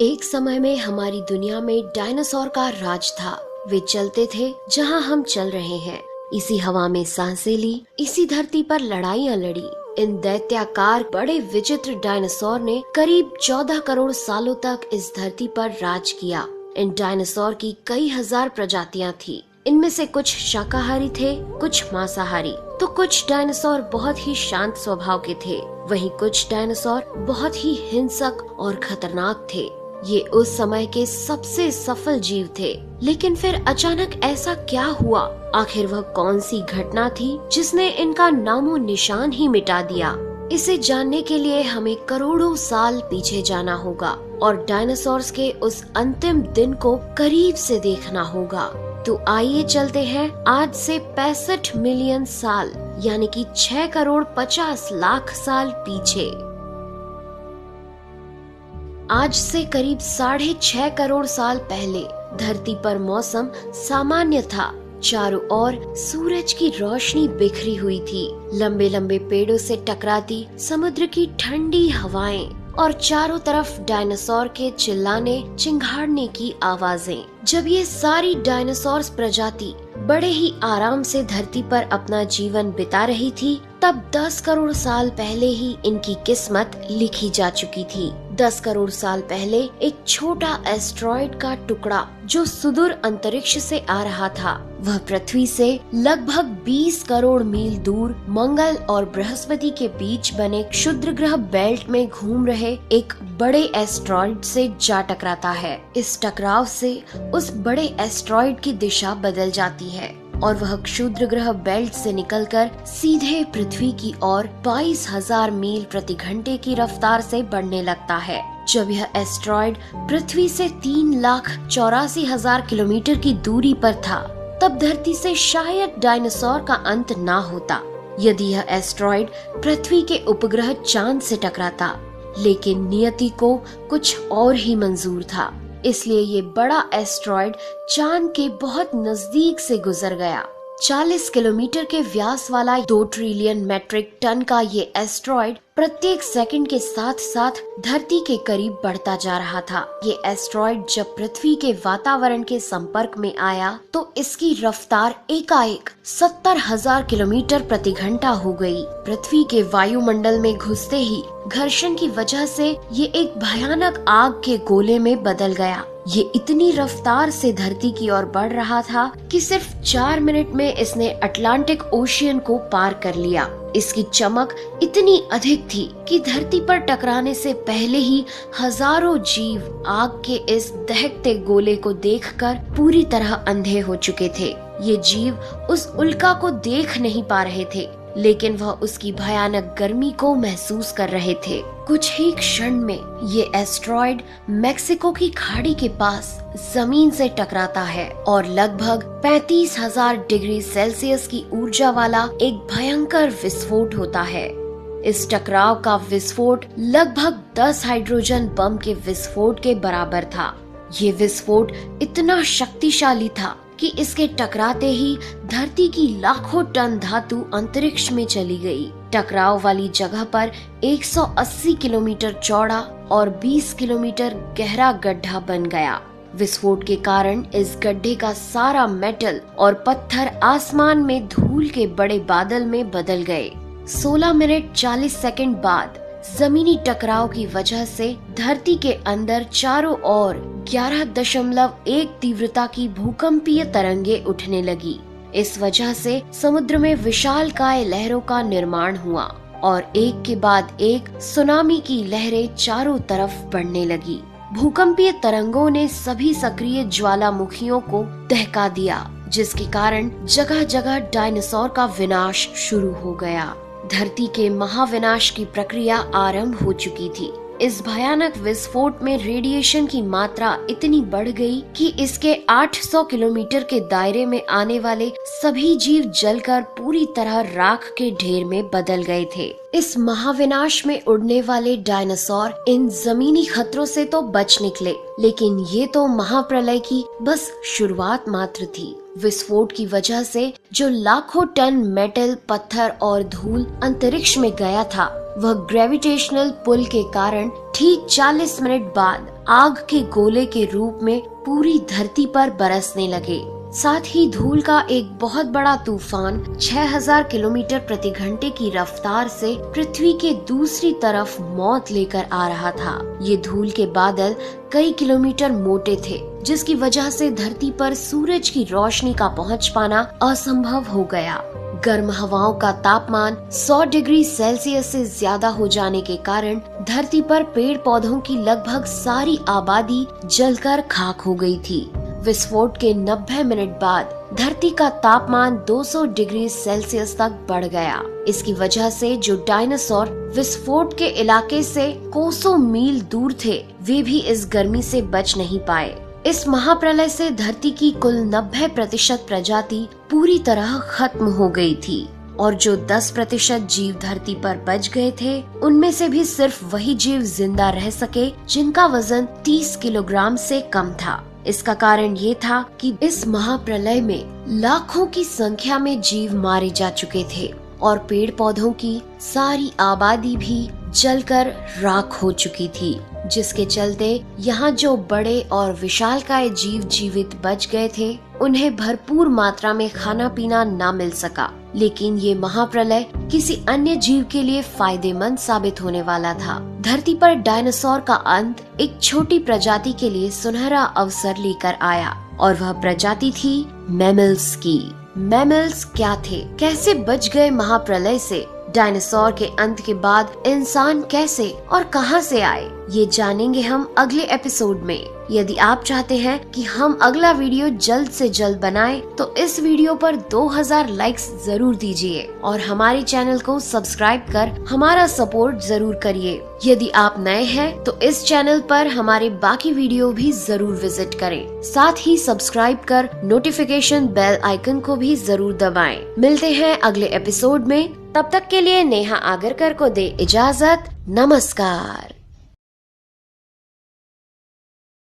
एक समय में हमारी दुनिया में डायनासोर का राज था। वे चलते थे जहां हम चल रहे हैं, इसी हवा में सांसें ली, इसी धरती पर लड़ाइयां लड़ी। इन दैत्याकार बड़े विचित्र डायनासोर ने करीब 14 करोड़ सालों तक इस धरती पर राज किया। इन डायनासोर की कई हजार प्रजातियां थी। इनमें से कुछ शाकाहारी थे, कुछ मांसाहारी, तो कुछ डायनासोर बहुत ही शांत स्वभाव के थे। वहीं कुछ डायनासोर बहुत ही हिंसक और खतरनाक थे। ये उस समय के सबसे सफल जीव थे। लेकिन फिर अचानक ऐसा क्या हुआ? आखिर वह कौन सी घटना थी जिसने इनका नामो निशान ही मिटा दिया? इसे जानने के लिए हमें करोड़ों साल पीछे जाना होगा और डायनासोर्स के उस अंतिम दिन को करीब से देखना होगा। तो आइए चलते हैं आज से 65 मिलियन साल यानी कि 6 करोड़ 50 लाख साल पीछे। आज से करीब 6.5 करोड़ साल पहले धरती पर मौसम सामान्य था। चारों ओर सूरज की रोशनी बिखरी हुई थी। लंबे लंबे पेड़ों से टकराती समुद्र की ठंडी हवाएं और चारों तरफ डायनासोर के चिल्लाने चिंघाड़ने की आवाजें। जब ये सारी डायनासोर प्रजाति बड़े ही आराम से धरती पर अपना जीवन बिता रही थी, तब 10 करोड़ साल पहले ही इनकी किस्मत लिखी जा चुकी थी। 10 करोड़ साल पहले एक छोटा एस्ट्रॉइड का टुकड़ा जो सुदूर अंतरिक्ष से आ रहा था, वह पृथ्वी से लगभग 20 करोड़ मील दूर मंगल और बृहस्पति के बीच बने क्षुद्र ग्रह बेल्ट में घूम रहे एक बड़े एस्ट्रॉइड से जा टकराता है। इस टकराव से उस बड़े एस्ट्रॉइड की दिशा बदल जाती है और वह क्षुद्र ग्रह बेल्ट से निकलकर सीधे पृथ्वी की ओर 22,000 मील प्रति घंटे की रफ्तार से बढ़ने लगता है। जब यह एस्ट्रॉइड पृथ्वी से 3,84,000 किलोमीटर की दूरी पर था, तब धरती से शायद डायनासोर का अंत ना होता यदि यह एस्ट्रॉइड पृथ्वी के उपग्रह चांद से टकराता। लेकिन नियति को कुछ और ही मंजूर था, इसलिए ये बड़ा एस्ट्रॉइड चांद के बहुत नजदीक से गुजर गया। 40 किलोमीटर के व्यास वाला 2 ट्रिलियन मेट्रिक टन का ये एस्ट्रॉइड प्रत्येक सेकंड के साथ साथ धरती के करीब बढ़ता जा रहा था। ये एस्ट्रॉइड जब पृथ्वी के वातावरण के संपर्क में आया तो इसकी रफ्तार एकाएक 70,000 किलोमीटर प्रति घंटा हो गई। पृथ्वी के वायुमंडल में घुसते ही घर्षण की वजह से ये एक भयानक आग के गोले में बदल गया। ये इतनी रफ्तार से धरती की ओर बढ़ रहा था कि सिर्फ 4 मिनट में इसने अटलांटिक ओशियन को पार कर लिया। इसकी चमक इतनी अधिक थी कि धरती पर टकराने से पहले ही हजारों जीव आग के इस दहकते गोले को देखकर पूरी तरह अंधे हो चुके थे। ये जीव उस उल्का को देख नहीं पा रहे थे, लेकिन वह उसकी भयानक गर्मी को महसूस कर रहे थे। कुछ ही क्षण में ये एस्ट्रॉइड मेक्सिको की खाड़ी के पास जमीन से टकराता है और लगभग 35,000 डिग्री सेल्सियस की ऊर्जा वाला एक भयंकर विस्फोट होता है। इस टकराव का विस्फोट लगभग 10 हाइड्रोजन बम के विस्फोट के बराबर था। ये विस्फोट इतना शक्तिशाली था कि इसके टकराते ही धरती की लाखों टन धातु अंतरिक्ष में चली गई। टकराव वाली जगह पर 180 किलोमीटर चौड़ा और 20 किलोमीटर गहरा गड्ढा बन गया। विस्फोट के कारण इस गड्ढे का सारा मेटल और पत्थर आसमान में धूल के बड़े बादल में बदल गए। 16 मिनट 40 सेकंड बाद जमीनी टकराव की वजह से धरती के अंदर चारों ओर 11.1 तीव्रता की भूकंपीय तरंगे उठने लगी। इस वजह से समुद्र में विशालकाय लहरों का निर्माण हुआ और एक के बाद एक सुनामी की लहरें चारों तरफ बढ़ने लगी। भूकंपीय तरंगों ने सभी सक्रिय ज्वालामुखियों को दहका दिया, जिसके कारण जगह जगह डायनासोर का विनाश शुरू हो गया। धरती के महाविनाश की प्रक्रिया आरंभ हो चुकी थी। इस भयानक विस्फोट में रेडिएशन की मात्रा इतनी बढ़ गई कि इसके 800 किलोमीटर के दायरे में आने वाले सभी जीव जलकर पूरी तरह राख के ढेर में बदल गए थे। इस महाविनाश में उड़ने वाले डायनासोर इन जमीनी खतरों से तो बच निकले, लेकिन ये तो महाप्रलय की बस शुरुआत मात्र थी। विस्फोट की वजह से जो लाखों टन मेटल, पत्थर और धूल अंतरिक्ष में गया था, वह ग्रेविटेशनल पुल के कारण ठीक 40 मिनट बाद आग के गोले के रूप में पूरी धरती पर बरसने लगे। साथ ही धूल का एक बहुत बड़ा तूफान 6000 किलोमीटर प्रति घंटे की रफ्तार से पृथ्वी के दूसरी तरफ मौत लेकर आ रहा था। ये धूल के बादल कई किलोमीटर मोटे थे, जिसकी वजह से धरती पर सूरज की रोशनी का पहुंच पाना असंभव हो गया। गर्म हवाओं का तापमान 100 डिग्री सेल्सियस से ज्यादा हो जाने के कारण धरती पर पेड़ पौधों की लगभग सारी आबादी जलकर खाक हो गई थी। विस्फोट के 90 मिनट बाद धरती का तापमान 200 डिग्री सेल्सियस तक बढ़ गया। इसकी वजह से जो डायनासोर विस्फोट के इलाके से कोसों मील दूर थे, वे भी इस गर्मी से बच नहीं पाए। इस महाप्रलय से धरती की कुल 90% प्रजाति पूरी तरह खत्म हो गई थी और जो 10% जीव धरती पर बच गए थे, उनमें से भी सिर्फ वही जीव जिंदा रह सके जिनका वजन 30 किलोग्राम से कम था। इसका कारण ये था कि इस महाप्रलय में लाखों की संख्या में जीव मारे जा चुके थे और पेड़ पौधों की सारी आबादी भी जलकर राख हो चुकी थी, जिसके चलते यहाँ जो बड़े और विशालकाय जीव जीवित बच गए थे, उन्हें भरपूर मात्रा में खाना पीना ना मिल सका। लेकिन ये महाप्रलय किसी अन्य जीव के लिए फायदेमंद साबित होने वाला था। धरती पर डायनासोर का अंत एक छोटी प्रजाति के लिए सुनहरा अवसर लेकर आया और वह प्रजाति थी मैमल्स की। मैमल्स क्या थे, कैसे बच गए महाप्रलय से, डायनासोर के अंत के बाद इंसान कैसे और कहां से आए, ये जानेंगे हम अगले एपिसोड में। यदि आप चाहते हैं कि हम अगला वीडियो जल्द से जल्द बनाएं, तो इस वीडियो पर 2000 लाइक्स जरूर दीजिए और हमारे चैनल को सब्सक्राइब कर हमारा सपोर्ट जरूर करिए। यदि आप नए हैं तो इस चैनल पर हमारे बाकी वीडियो भी जरूर विजिट करें। साथ ही सब्सक्राइब कर नोटिफिकेशन बेल आइकन को भी जरूर दबाएं। मिलते हैं अगले एपिसोड में, तब तक के लिए नेहा आगरकर को दे इजाजत। नमस्कार।